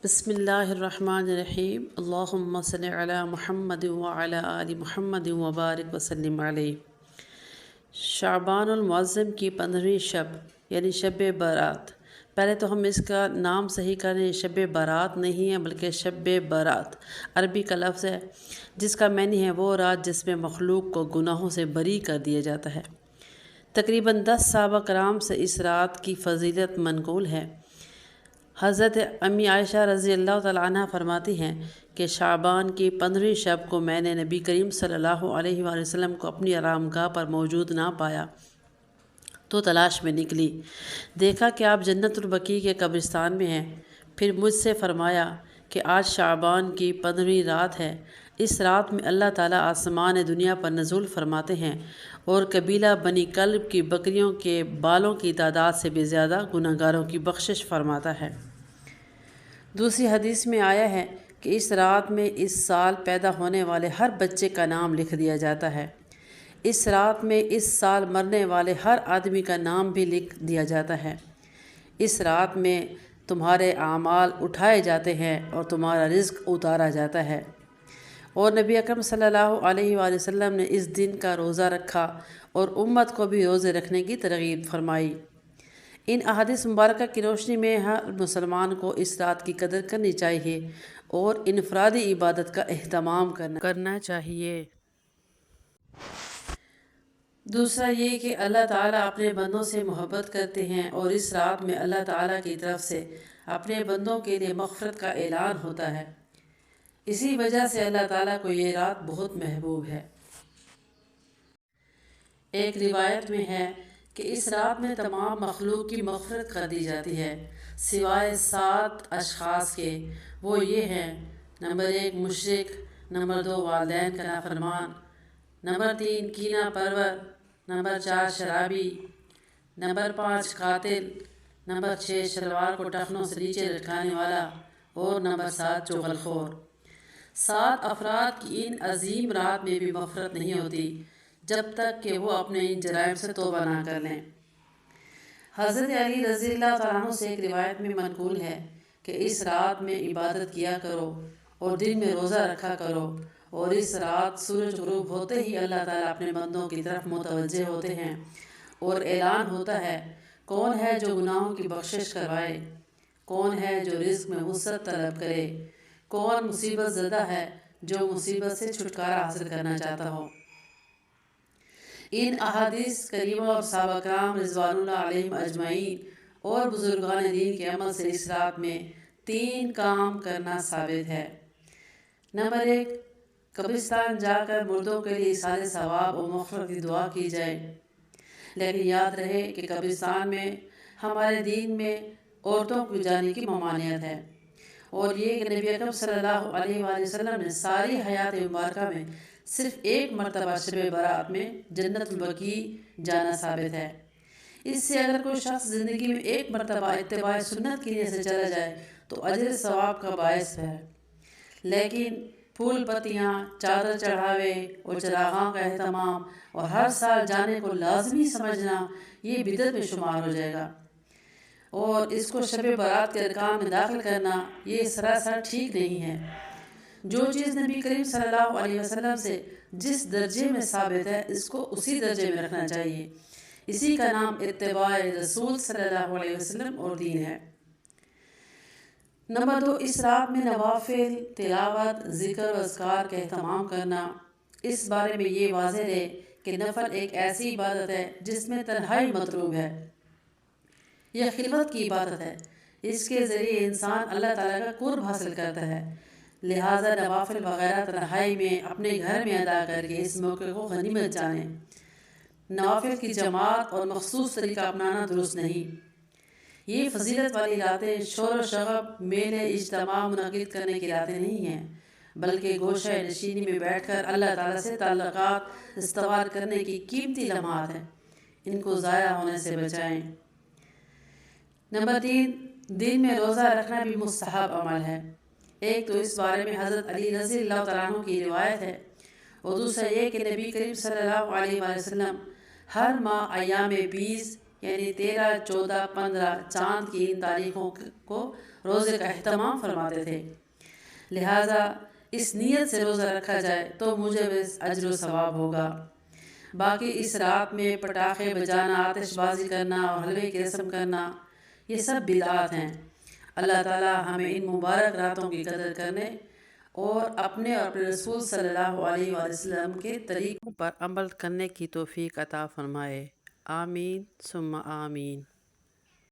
بسم اللہ الرحمن الرحیم اللہم صلی علی محمد وعلی آل محمد وبارک وسلم علیہ۔ شعبان المعظم کی 15ویں شب یعنی شب برات۔ پہلے تو ہم اس کا نام صحیح کریں، شب برات نہیں ہے بلکہ شب برات عربی کا لفظ ہے جس کا معنی ہے وہ رات جس میں مخلوق کو گناہوں سے بری کر دیا جاتا ہے۔ تقریباً 10 صحابہ کرام سے اس رات کی فضیلت منقول ہے۔ حضرت امی عائشہ رضی اللہ تعالیٰ عنہ فرماتی ہیں کہ شعبان کی 15ویں شب کو میں نے نبی کریم صلی اللہ علیہ وآلہ وسلم کو اپنی آرام گاہ پر موجود نہ پایا تو تلاش میں نکلی، دیکھا کہ آپ جنت البقیع کے قبرستان میں ہیں۔ پھر مجھ سے فرمایا کہ آج شعبان کی 15ویں رات ہے، اس رات میں اللہ تعالیٰ آسمان دنیا پر نزول فرماتے ہیں اور قبیلہ بنی کلب کی بکریوں کے بالوں کی تعداد سے بھی زیادہ گناہگاروں کی بخشش فرماتا ہے۔ دوسری حدیث میں آیا ہے کہ اس رات میں اس سال پیدا ہونے والے ہر بچے کا نام لکھ دیا جاتا ہے۔ اس رات میں اس سال مرنے والے ہر آدمی کا نام بھی لکھ دیا جاتا ہے۔ اس رات میں تمہارے اعمال اٹھائے جاتے ہیں اور تمہارا رزق اتارا جاتا ہے۔ اور نبی اکرم صلی اللہ علیہ وآلہ وسلم نے اس دن کا روزہ رکھا اور امت کو بھی روزے رکھنے کی ترغیب فرمائی۔ ان احادیث مبارکہ کی روشنی میں ہر مسلمان کو اس رات کی قدر کرنی چاہیے اور انفرادی عبادت کا اہتمام کرنا چاہیے۔ دوسرا یہ کہ اللہ تعالیٰ اپنے بندوں سے محبت کرتے ہیں اور اس رات میں اللہ تعالیٰ کی طرف سے اپنے بندوں کے لیے مغفرت کا اعلان ہوتا ہے، اسی وجہ سے اللہ تعالیٰ کو یہ رات بہت محبوب ہے۔ ایک روایت میں ہے کہ اس رات میں تمام مخلوق کی مغفرت کر دی جاتی ہے سوائے 7 اشخاص کے۔ وہ یہ ہیں: نمبر 1 مشرک، نمبر 2 والدین کا نافرمان، نمبر 3 کینہ پرور، نمبر 4 شرابی، نمبر 5 قاتل، نمبر 6 شلوار کو ٹخنوں سے نیچے لٹکانے والا اور نمبر 7 چغل خور۔ 7 افراد کی ان عظیم رات میں بھی مغفرت نہیں ہوتی جب تک کہ وہ اپنے ان جرائم سے توبہ نہ کر لیں۔ حضرت علی رضی اللہ تعالیٰ عنہ سے ایک روایت میں منقول ہے کہ اس رات میں عبادت کیا کرو اور دن میں روزہ رکھا کرو، اور اس رات سورج غروب ہوتے ہی اللہ تعالیٰ اپنے بندوں کی طرف متوجہ ہوتے ہیں اور اعلان ہوتا ہے: کون ہے جو گناہوں کی بخشش کروائے، کون ہے جو رزق میں وسعت طلب کرے، کون مصیبت زدہ ہے جو مصیبت سے چھٹکارا حاصل کرنا چاہتا ہو۔ ان احادیث کریمہ اور صحابہ کرام رضوان اللہ علیہم اجمعین اور بزرگان دین کے عمل سے اس رات میں 3 کام کرنا ثابت ہے۔ نمبر 1 قبرستان جا کر مردوں کے لیے ایصال ثواب و مغفرت کی دعا کی جائے، لیکن یاد رہے کہ قبرستان میں ہمارے دین میں عورتوں کو جانے کی ممانعت ہے، اور یہ کہ نبی اکرم صلی اللہ علیہ وآلہ وسلم نے ساری حیات مبارکہ میں صرف ایک مرتبہ شب برات میں جنت البقیع جانا ثابت ہے۔ اس سے اگر کوئی شخص زندگی میں ایک مرتبہ اتباع سنت کی نیت سے چلا جائے تو اجر ثواب کا باعث ہے، لیکن پھول پتیاں، چادر چڑھاوے اور چراغاں کا اہتمام اور ہر سال جانے کو لازمی سمجھنا یہ بدعت میں شمار ہو جائے گا، اور اس کو شب برات کے ارکان میں داخل کرنا یہ سراسر ٹھیک نہیں ہے۔ جو چیز نبی کریم صلی اللہ علیہ وسلم سے جس درجے میں ثابت ہے اس کو اسی درجے میں رکھنا چاہیے، اسی کا نام اتباع رسول صلی اللہ علیہ وسلم اور دین ہے۔ نمبر 2 اس رات میں نوافل، تلاوت، ذکر و اذکار کا اہتمام کرنا۔ اس بارے میں یہ واضح ہے کہ نفل ایک ایسی عبادت ہے جس میں تنہائی مطلوب ہے، یہ خلوت کی عبادت ہے، اس کے ذریعے انسان اللہ تعالیٰ کا قرب حاصل کرتا ہے، لہٰذا نوافل وغیرہ تنہائی میں اپنے گھر میں ادا کر کے اس موقع کو غنیمت جانیں۔ نوافل کی جماعت اور مخصوص طریقہ اپنانا درست نہیں۔ یہ فضیلت والی راتیں شور و شغب، میلے، اجتماع منعقد کرنے کی راتیں نہیں ہیں، بلکہ گوشہ نشینی میں بیٹھ کر اللہ تعالیٰ سے تعلقات استوار کرنے کی قیمتی لمحات ہیں، ان کو ضائع ہونے سے بچائیں۔ نمبر 3 دن میں روزہ رکھنا بھی مستحب عمل ہے۔ ایک تو اس بارے میں حضرت علی رضی اللہ تعالیٰ عنہ کی روایت ہے، اور دوسرا یہ کہ نبی کریم صلی اللہ علیہ وآلہ وسلم ہر ماہ ایام 20 یعنی 13، 14، 15 چاند کی ان تاریخوں کو روزے کا اہتمام فرماتے تھے۔ لہٰذا اس نیت سے روزہ رکھا جائے تو مجھے اجر و ثواب ہوگا۔ باقی اس رات میں پٹاخے بجانا، آتش بازی کرنا اور حلوے کی رسم کرنا یہ سب بدعات ہیں۔ اللہ تعالیٰ ہمیں ان مبارک راتوں کی قدر کرنے اور اپنے رسول صلی اللہ علیہ وآلہ وسلم کے طریقوں پر عمل کرنے کی توفیق عطا فرمائے۔ آمین ثم آمین۔